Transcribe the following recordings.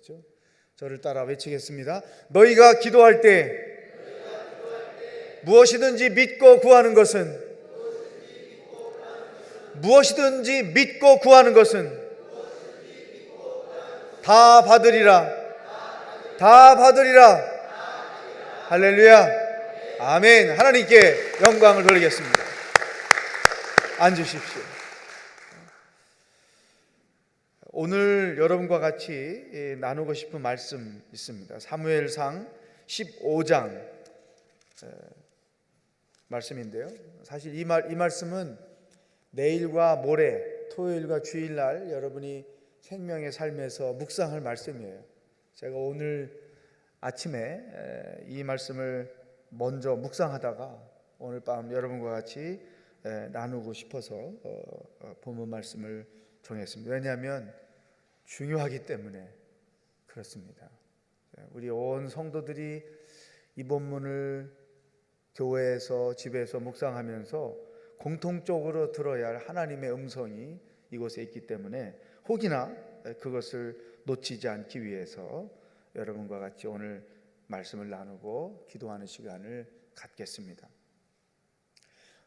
그렇죠? 저를 따라 외치겠습니다. 너희가 기도할 때 무엇이든지 믿고 구하는 것은 무엇이든지 믿고 구하는 것은 다 받으리라. 다 받으리라. 할렐루야. 아멘. 하나님께 영광을 돌리겠습니다. 앉으십시오. 오늘 여러분과 같이 나누고 싶은 말씀 있습니다. 사무엘상 15장 말씀인데요. 사실 이 말씀은 내일과 모레, 토요일과 주일날 여러분이 생명의 삶에서 묵상할 말씀이에요. 제가 오늘 아침에 이 말씀을 먼저 묵상하다가 오늘 밤 여러분과 같이 나누고 싶어서 본문 말씀을 정했습니다. 왜냐하면 중요하기 때문에 그렇습니다. 우리 온 성도들이 이 본문을 교회에서 집에서 묵상하면서 공통적으로 들어야 할 하나님의 음성이 이곳에 있기 때문에 혹이나 그것을 놓치지 않기 위해서 여러분과 같이 오늘 말씀을 나누고 기도하는 시간을 갖겠습니다.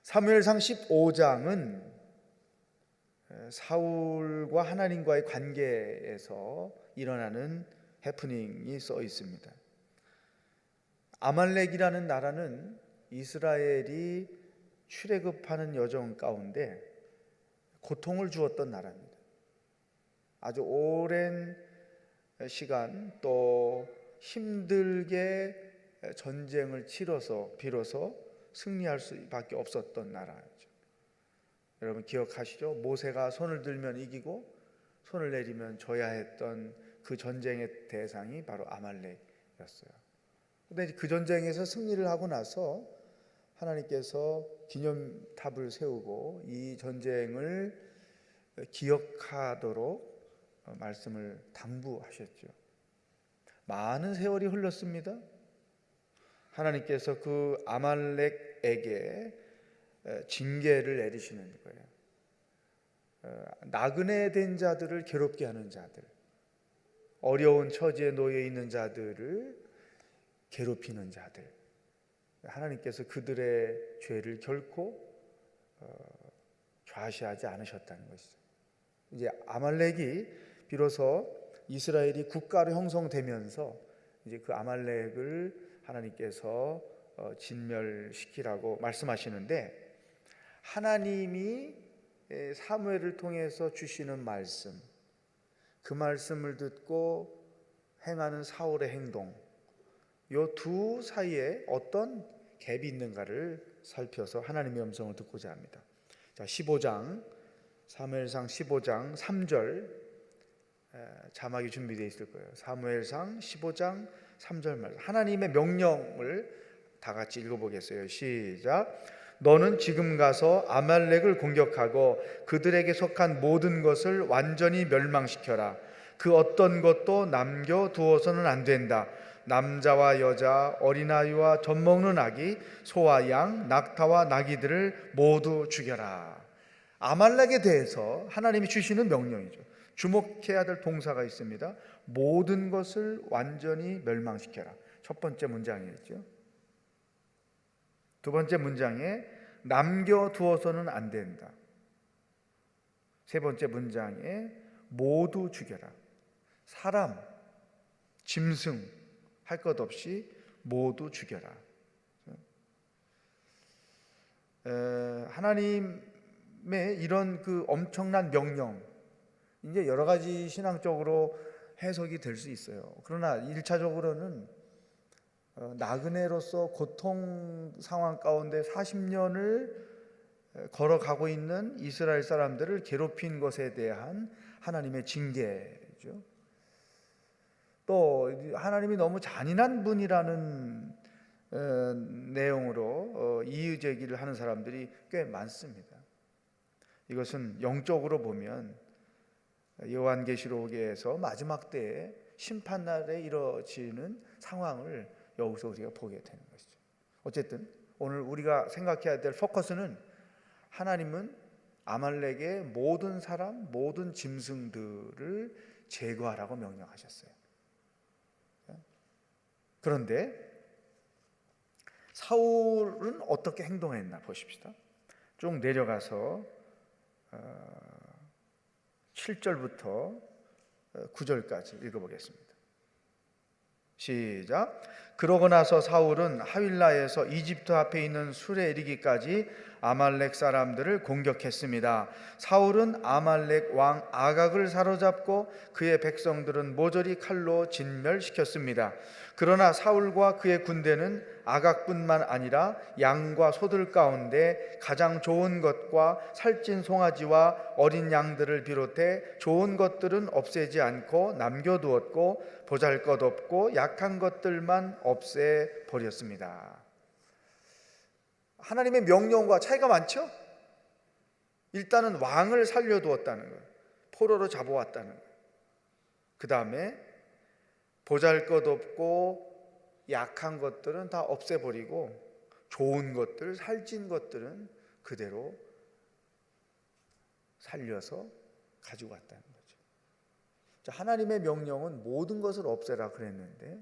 사무엘상 15장은 사울과 하나님과의 관계에서 일어나는 해프닝이 써 있습니다. 아말렉이라는 나라는 이스라엘이 출애굽하는 여정 가운데 고통을 주었던 나라입니다. 아주 오랜 시간 또 힘들게 전쟁을 치러서 비로소 승리할 수밖에 없었던 나라죠. 여러분 기억하시죠? 모세가 손을 들면 이기고 손을 내리면 져야 했던 그 전쟁의 대상이 바로 아말렉이었어요. 그런데 그 전쟁에서 승리를 하고 나서 하나님께서 기념탑을 세우고 이 전쟁을 기억하도록 말씀을 당부하셨죠. 많은 세월이 흘렀습니다. 하나님께서 그 아말렉에게 징계를 내리시는 거예요. 나그네 된 자들을 괴롭게 하는 자들, 어려운 처지에 놓여 있는 자들을 괴롭히는 자들, 하나님께서 그들의 죄를 결코 좌시하지 않으셨다는 것이죠. 이제 아말렉이 비로소 이스라엘이 국가로 형성되면서 이제 그 아말렉을 하나님께서 진멸시키라고 말씀하시는데, 하나님이 사무엘을 통해서 주시는 말씀, 그 말씀을 듣고 행하는 사울의 행동, 이 두 사이에 어떤 갭이 있는가를 살펴서 하나님의 음성을 듣고자 합니다. 자, 15장 사무엘상 15장 3절 자막이 준비되어 있을 거예요. 사무엘상 15장 3절 말씀, 하나님의 명령을 다 같이 읽어보겠어요. 시작. 너는 지금 가서 아말렉을 공격하고 그들에게 속한 모든 것을 완전히 멸망시켜라. 그 어떤 것도 남겨두어서는 안 된다. 남자와 여자, 어린아이와 젖먹는 아기, 소와 양, 낙타와 나귀들을 모두 죽여라. 아말렉에 대해서 하나님이 주시는 명령이죠. 주목해야 될 동사가 있습니다. 모든 것을 완전히 멸망시켜라. 첫 번째 문장이었죠. 두 번째 문장에 남겨두어서는 안 된다. 세 번째 문장에 모두 죽여라. 사람, 짐승 할 것 없이 모두 죽여라. 하나님의 이런 그 엄청난 명령, 이제 여러 가지 신앙적으로 해석이 될 수 있어요. 그러나 1차적으로는 나그네로서 고통 상황 가운데 40년을 걸어가고 있는 이스라엘 사람들을 괴롭힌 것에 대한 하나님의 징계죠. 또 하나님이 너무 잔인한 분이라는 내용으로 이의 제기를 하는 사람들이 꽤 많습니다. 이것은 영적으로 보면 요한계시록에서 마지막 때에 심판날에 이루어지는 상황을 여기서 우리가 보게 되는 것이죠. 어쨌든 오늘 우리가 생각해야 될 포커스는 하나님은 아말렉의 모든 사람, 모든 짐승들을 제거하라고 명령하셨어요. 그런데 사울은 어떻게 행동했나 보십시다. 쭉 내려가서 7절부터 9절까지 읽어보겠습니다. 시작. 그러고 나서 사울은 하윌라에서 이집트 앞에 있는 술에 이르기까지 아말렉 사람들을 공격했습니다. 사울은 아말렉 왕 아각을 사로잡고 그의 백성들은 모조리 칼로 진멸시켰습니다. 그러나 사울과 그의 군대는 아각뿐만 아니라 양과 소들 가운데 가장 좋은 것과 살찐 송아지와 어린 양들을 비롯해 좋은 것들은 없애지 않고 남겨두었고 보잘것없고 약한 것들만 없애버렸습니다. 하나님의 명령과 차이가 많죠? 일단은 왕을 살려두었다는 것, 포로로 잡아왔다는 것. 그 다음에 보잘것없고 약한 것들은 다 없애버리고 좋은 것들, 살찐 것들은 그대로 살려서 가지고 왔다는 거죠. 하나님의 명령은 모든 것을 없애라 그랬는데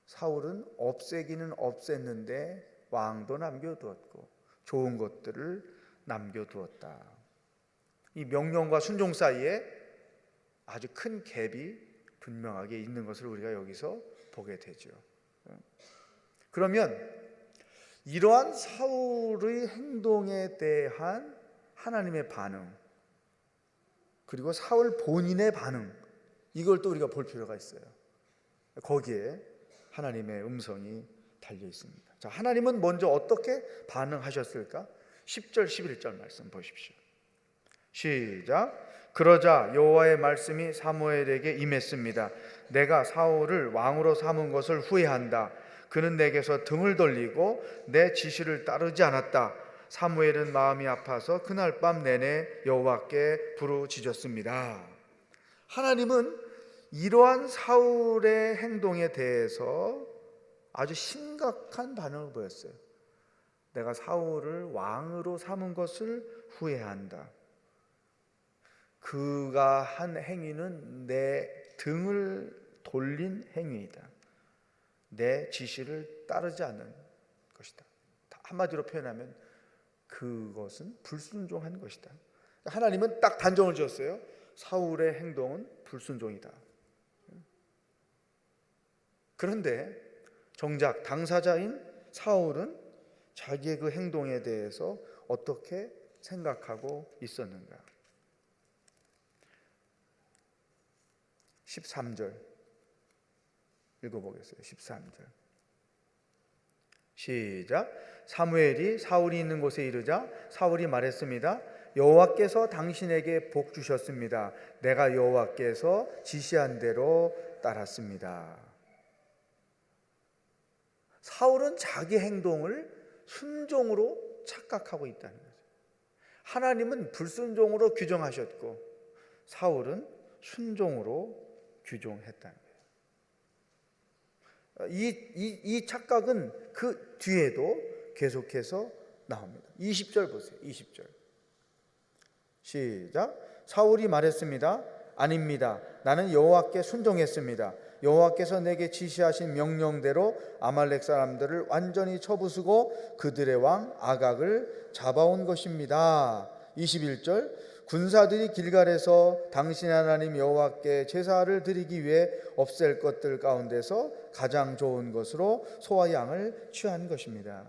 사울은 없애기는 없앴는데 왕도 남겨두었고 좋은 것들을 남겨두었다. 이 명령과 순종 사이에 아주 큰 갭이 분명하게 있는 것을 우리가 여기서 보게 되죠. 그러면 이러한 사울의 행동에 대한 하나님의 반응, 그리고 사울 본인의 반응, 이걸 또 우리가 볼 필요가 있어요. 거기에 하나님의 음성이 달려 있습니다. 자, 하나님은 먼저 어떻게 반응하셨을까? 10절 11절 말씀 보십시오. 시작. 그러자 여호와의 말씀이 사무엘에게 임했습니다. 내가 사울을 왕으로 삼은 것을 후회한다. 그는 내게서 등을 돌리고 내 지시를 따르지 않았다. 사무엘은 마음이 아파서 그날 밤 내내 여호와께 부르짖었습니다. 하나님은 이러한 사울의 행동에 대해서 아주 심각한 반응을 보였어요. 내가 사울을 왕으로 삼은 것을 후회한다. 그가 한 행위는 내 등을 돌린 행위이다. 내 지시를 따르지 않는 것이다. 한마디로 표현하면 그것은 불순종한 것이다. 하나님은 딱 단정을 지었어요. 사울의 행동은 불순종이다. 그런데 정작 당사자인 사울은 자기의 그 행동에 대해서 어떻게 생각하고 있었는가? 13절 읽어보겠어요. 13절 시작. 사무엘이 사울이 있는 곳에 이르자 사울이 말했습니다. 여호와께서 당신에게 복 주셨습니다. 내가 여호와께서 지시한 대로 따랐습니다. 사울은 자기 행동을 순종으로 착각하고 있다는 거죠. 하나님은 불순종으로 규정하셨고 사울은 순종으로 규정했다는 거예요. 이 착각은 그 뒤에도 계속해서 나옵니다. 20절 보세요. 20절 시작. 사울이 말했습니다. 아닙니다. 나는 여호와께 순종했습니다. 여호와께서 내게 지시하신 명령대로 아말렉 사람들을 완전히 쳐부수고 그들의 왕 아각을 잡아온 것입니다. 21절 군사들이 길갈에서 당신의 하나님 여호와께 제사를 드리기 위해 없앨 것들 가운데서 가장 좋은 것으로 소와 양을 취한 것입니다.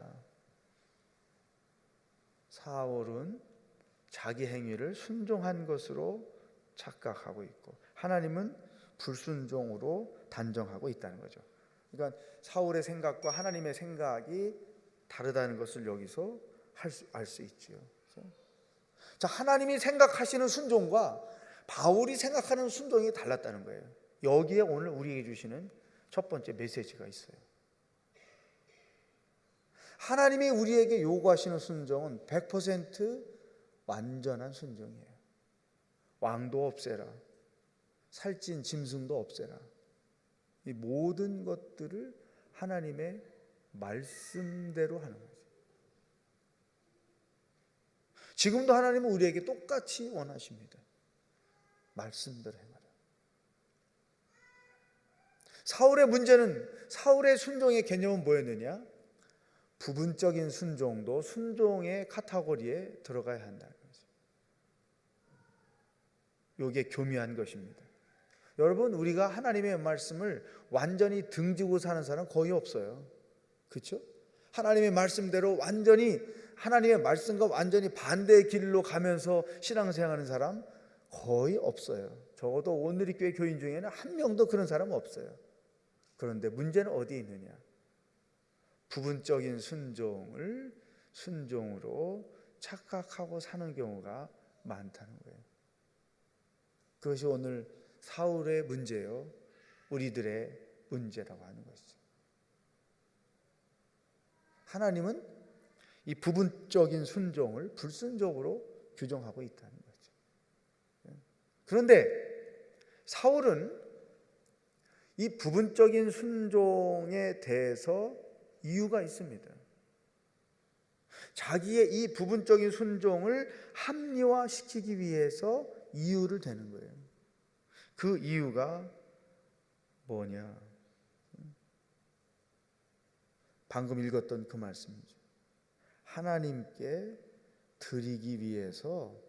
사울은 자기 행위를 순종한 것으로 착각하고 있고 하나님은 불순종으로 단정하고 있다는 거죠. 그러니까 사울의 생각과 하나님의 생각이 다르다는 것을 여기서 알 수 있죠. 자, 하나님이 생각하시는 순종과 바울이 생각하는 순종이 달랐다는 거예요. 여기에 오늘 우리에게 주시는 첫 번째 메시지가 있어요. 하나님이 우리에게 요구하시는 순종은 100% 완전한 순종이에요. 왕도 없애라, 살찐 짐승도 없애라. 이 모든 것들을 하나님의 말씀대로 하는 거죠. 지금도 하나님은 우리에게 똑같이 원하십니다. 말씀대로 해라. 사울의 문제는, 사울의 순종의 개념은 뭐였느냐? 부분적인 순종도 순종의 카테고리에 들어가야 한다는 거죠. 이게 교묘한 것입니다. 여러분, 우리가 하나님의 말씀을 완전히 등지고 사는 사람은 거의 없어요. 그렇죠? 하나님의 말씀대로 완전히, 하나님의 말씀과 완전히 반대의 길로 가면서 신앙생활하는 사람 거의 없어요. 적어도 오늘리교회 교인 중에는 한 명도 그런 사람은 없어요. 그런데 문제는 어디에 있느냐? 부분적인 순종을 순종으로 착각하고 사는 경우가 많다는 거예요. 그것이 오늘 사울의 문제요, 우리들의 문제라고 하는 것이죠. 하나님은 이 부분적인 순종을 불순종으로 규정하고 있다는 거죠. 그런데 사울은 이 부분적인 순종에 대해서 이유가 있습니다. 자기의 이 부분적인 순종을 합리화시키기 위해서 이유를 대는 거예요. 그 이유가 뭐냐? 방금 읽었던 그 말씀이죠. 하나님께 드리기 위해서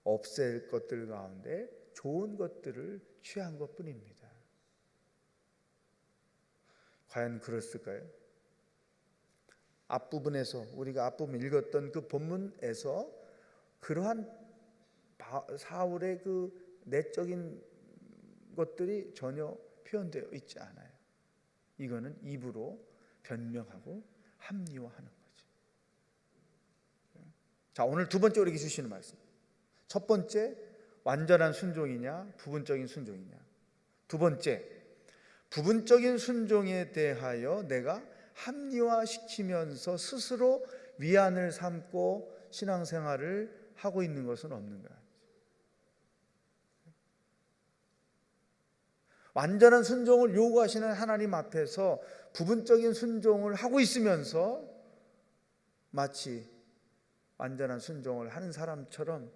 없앨 것들 가운데 좋은 것들을 취한 것뿐입니다. 과연 그랬을까요? 앞부분에서, 우리가 앞부분 읽었던 그 본문에서 그러한 사울의 그 내적인 것들이 전혀 표현되어 있지 않아요. 이거는 입으로 변명하고 합리화하는 거죠. 자, 오늘 두 번째 우리에게 주시는 말씀. 첫 번째, 완전한 순종이냐, 부분적인 순종이냐. 두 번째, 부분적인 순종에 대하여 내가 합리화시키면서 스스로 위안을 삼고 신앙생활을 하고 있는 것은 없는가? 완전한 순종을 요구하시는 하나님 앞에서 부분적인 순종을 하고 있으면서 마치 완전한 순종을 하는 사람처럼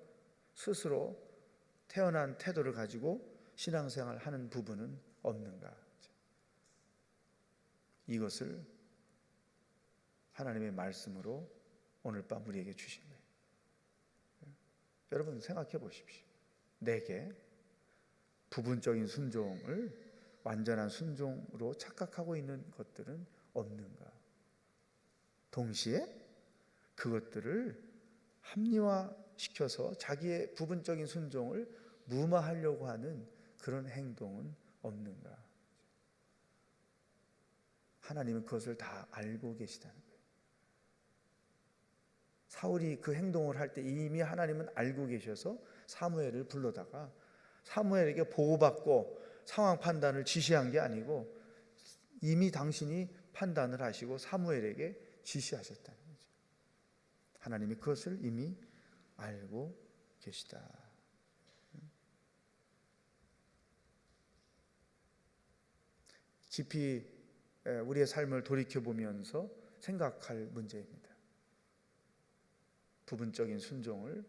스스로 태어난 태도를 가지고 신앙생활을 하는 부분은 없는가? 이것을 하나님의 말씀으로 오늘 밤 우리에게 주신 거예요. 여러분 생각해 보십시오. 내게 부분적인 순종을 완전한 순종으로 착각하고 있는 것들은 없는가? 동시에 그것들을 합리화시켜서 자기의 부분적인 순종을 무마하려고 하는 그런 행동은 없는가? 하나님은 그것을 다 알고 계시다는 거예요. 사울이 그 행동을 할 때 이미 하나님은 알고 계셔서 사무엘을 불러다가 사무엘에게 보고받고 상황 판단을 지시한 게 아니고 이미 당신이 판단을 하시고 사무엘에게 지시하셨다는 거죠. 하나님이 그것을 이미 알고 계시다. 깊이 우리의 삶을 돌이켜보면서 생각할 문제입니다. 부분적인 순종을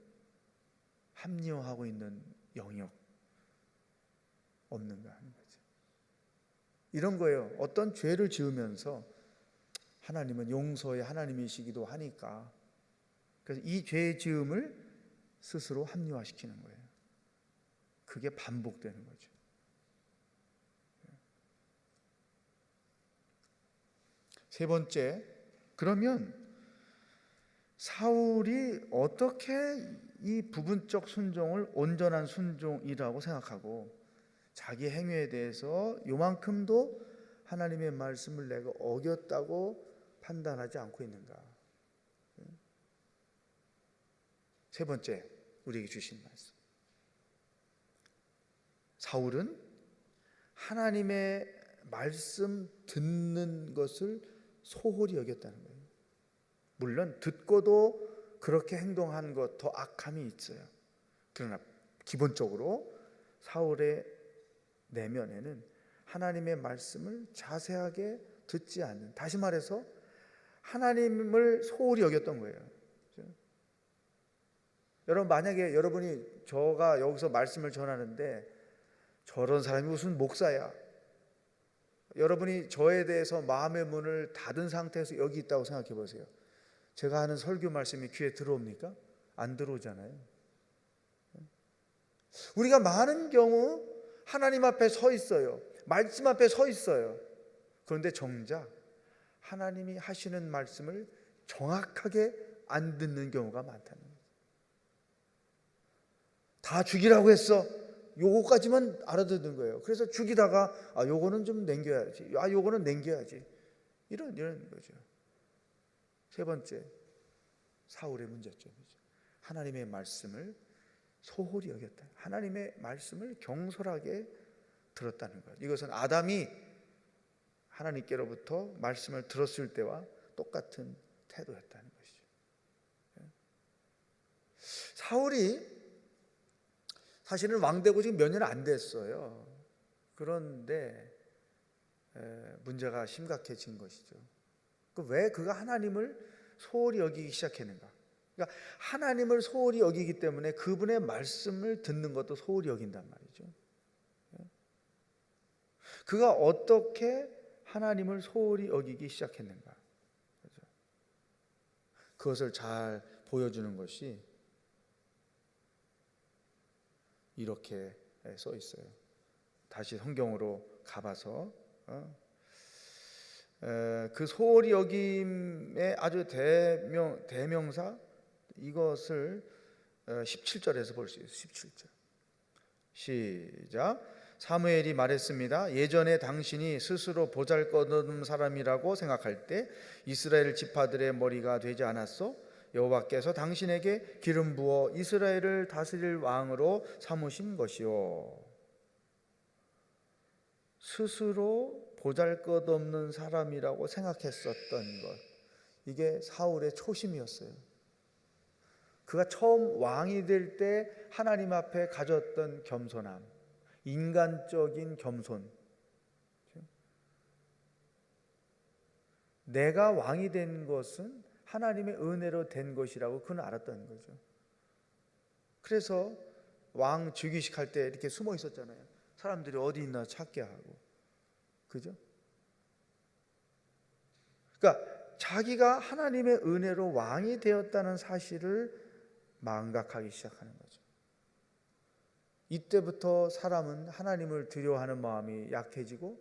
합리화하고 있는 영역 없는가 하는 거죠. 이런 거예요. 어떤 죄를 지으면서 하나님은 용서의 하나님이시기도 하니까 그래서 이 죄의 지음을 스스로 합리화시키는 거예요. 그게 반복되는 거죠. 세 번째, 그러면 사울이 어떻게 이 부분적 순종을 온전한 순종이라고 생각하고 자기 행위에 대해서 요만큼도 하나님의 말씀을 내가 어겼다고 판단하지 않고 있는가? 세 번째, 우리에게 주신 말씀. 사울은 하나님의 말씀 듣는 것을 소홀히 여겼다는 거예요. 물론 듣고도 그렇게 행동한 것 더 악함이 있어요. 그러나 기본적으로 사울의 내면에는 하나님의 말씀을 자세하게 듣지 않는, 다시 말해서 하나님을 소홀히 여겼던 거예요. 그렇죠? 여러분, 만약에 여러분이 저가 여기서 말씀을 전하는데 저런 사람이 무슨 목사야, 여러분이 저에 대해서 마음의 문을 닫은 상태에서 여기 있다고 생각해 보세요. 제가 하는 설교 말씀이 귀에 들어옵니까? 안 들어오잖아요. 우리가 많은 경우 하나님 앞에 서 있어요. 말씀 앞에 서 있어요. 그런데 정작 하나님이 하시는 말씀을 정확하게 안 듣는 경우가 많다는 거예요. 다 죽이라고 했어. 요거까지만 알아듣는 거예요. 그래서 죽이다가 요거는 좀 남겨야지. 요거는 남겨야지. 이런 거죠. 세 번째, 사울의 문제점이죠. 하나님의 말씀을 소홀히 여겼다. 하나님의 말씀을 경솔하게 들었다는 것. 이것은 아담이 하나님께로부터 말씀을 들었을 때와 똑같은 태도였다는 것이죠. 사울이 사실은 왕되고 지금 몇 년 안 됐어요. 그런데 문제가 심각해진 것이죠. 왜 그가 하나님을 소홀히 여기기 시작했는가? 그러니까 하나님을 소홀히 여기기 때문에 그분의 말씀을 듣는 것도 소홀히 여긴단 말이죠. 그가 어떻게 하나님을 소홀히 여기기 시작했는가? 그것을 잘 보여주는 것이 이렇게 써 있어요. 다시 성경으로 가봐서 그 소홀히 여김의 아주 대명사 이것을 17절에서 볼 수 있어요. 17절 시작. 사무엘이 말했습니다. 예전에 당신이 스스로 보잘것없는 사람이라고 생각할 때 이스라엘 지파들의 머리가 되지 않았소? 여호와께서 당신에게 기름 부어 이스라엘을 다스릴 왕으로 삼으신 것이요. 스스로 보잘것없는 사람이라고 생각했었던 것, 이게 사울의 초심이었어요. 그가 처음 왕이 될 때 하나님 앞에 가졌던 겸손함, 인간적인 겸손. 내가 왕이 된 것은 하나님의 은혜로 된 것이라고 그는 알았다는 거죠. 그래서 왕 즉위식 할 때 이렇게 숨어 있었잖아요. 사람들이 어디 있나 찾게 하고. 그죠? 그러니까 자기가 하나님의 은혜로 왕이 되었다는 사실을 망각하기 시작하는 거죠. 이때부터 사람은 하나님을 두려워하는 마음이 약해지고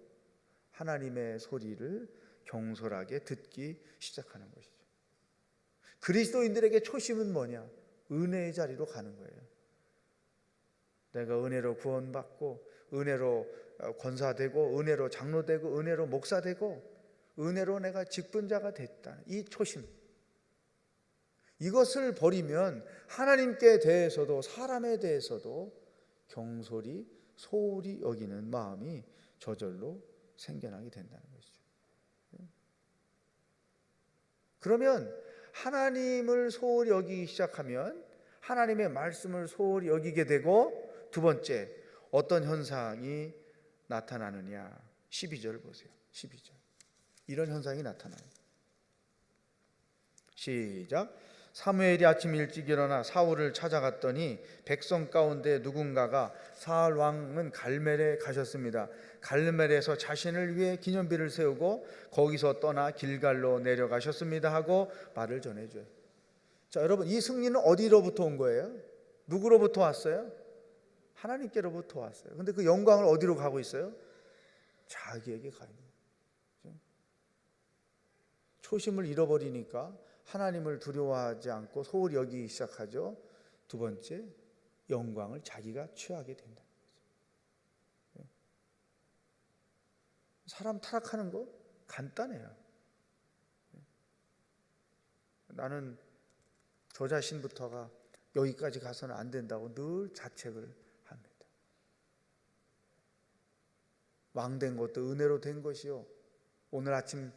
하나님의 소리를 경솔하게 듣기 시작하는 것이죠. 그리스도인들에게 초심은 뭐냐? 은혜의 자리로 가는 거예요. 내가 은혜로 구원받고 은혜로 권사되고 은혜로 장로되고 은혜로 목사되고 은혜로 내가 직분자가 됐다. 이 초심, 이것을 버리면 하나님께 대해서도 사람에 대해서도 경솔히 소홀히 여기는 마음이 저절로 생겨나게 된다는 것이죠. 그러면 하나님을 소홀히 여기기 시작하면 하나님의 말씀을 소홀히 여기게 되고, 두 번째 어떤 현상이 나타나느냐? 12절 보세요. 12절. 이런 현상이 나타나요. 시작. 사무엘이 아침 일찍 일어나 사울을 찾아갔더니 백성 가운데 누군가가 사울 왕은 갈멜에 가셨습니다. 갈멜에서 자신을 위해 기념비를 세우고 거기서 떠나 길갈로 내려가셨습니다 하고 말을 전해줘요. 자, 여러분, 이 승리는 어디로부터 온 거예요? 누구로부터 왔어요? 하나님께로부터 왔어요. 근데 그 영광을 어디로 가고 있어요? 자기에게 가 있는 거예요. 초심을 잃어버리니까 하나님을 두려워하지 않고 소홀히 여기기 시작하죠. 두 번째, 영광을 자기가 취하게 된다는 거죠. 사람 타락하는 거 간단해요. 나는 저 자신부터가 여기까지 가서는 안 된다고 늘 자책을 합니다. 왕된 것도 은혜로 된 것이요, 오늘 아침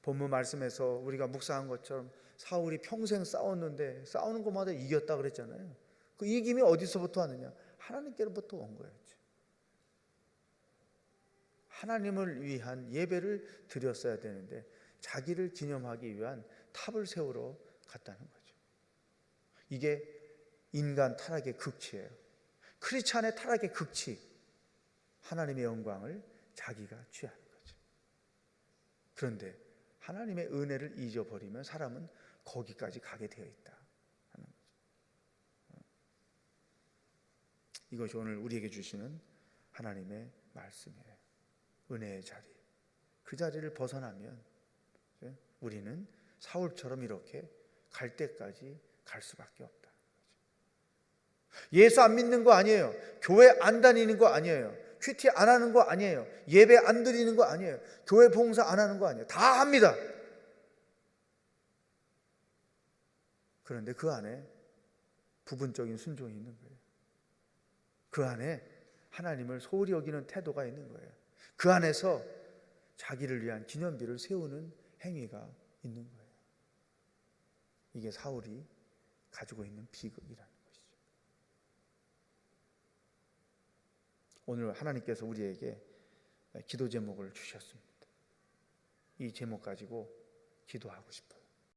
본문 말씀에서 우리가 묵상한 것처럼 사울이 평생 싸웠는데 싸우는 것마다 이겼다 그랬잖아요. 그 이김이 어디서부터 왔느냐? 하나님께로부터 온 거였죠. 하나님을 위한 예배를 드렸어야 되는데 자기를 기념하기 위한 탑을 세우러 갔다는 거죠. 이게 인간 타락의 극치예요. 크리스찬의 타락의 극치, 하나님의 영광을 자기가 취하는 거죠. 그런데 하나님의 은혜를 잊어버리면 사람은 거기까지 가게 되어 있다 하는 거죠. 이것이 오늘 우리에게 주시는 하나님의 말씀이에요. 은혜의 자리. 그 자리를 벗어나면 우리는 사울처럼 이렇게 갈 때까지 갈 수밖에 없다. 예수 안 믿는 거 아니에요. 교회 안 다니는 거 아니에요. 큐티 안 하는 거 아니에요. 예배 안 드리는 거 아니에요. 교회 봉사 안 하는 거 아니에요. 다 합니다. 그런데 그 안에 부분적인 순종이 있는 거예요. 그 안에 하나님을 소홀히 여기는 태도가 있는 거예요. 그 안에서 자기를 위한 기념비를 세우는 행위가 있는 거예요. 이게 사울이 가지고 있는 비극이라는 것이죠. 오늘 하나님께서 우리에게 기도 제목을 주셨습니다. 이 제목 가지고 기도하고 싶어요.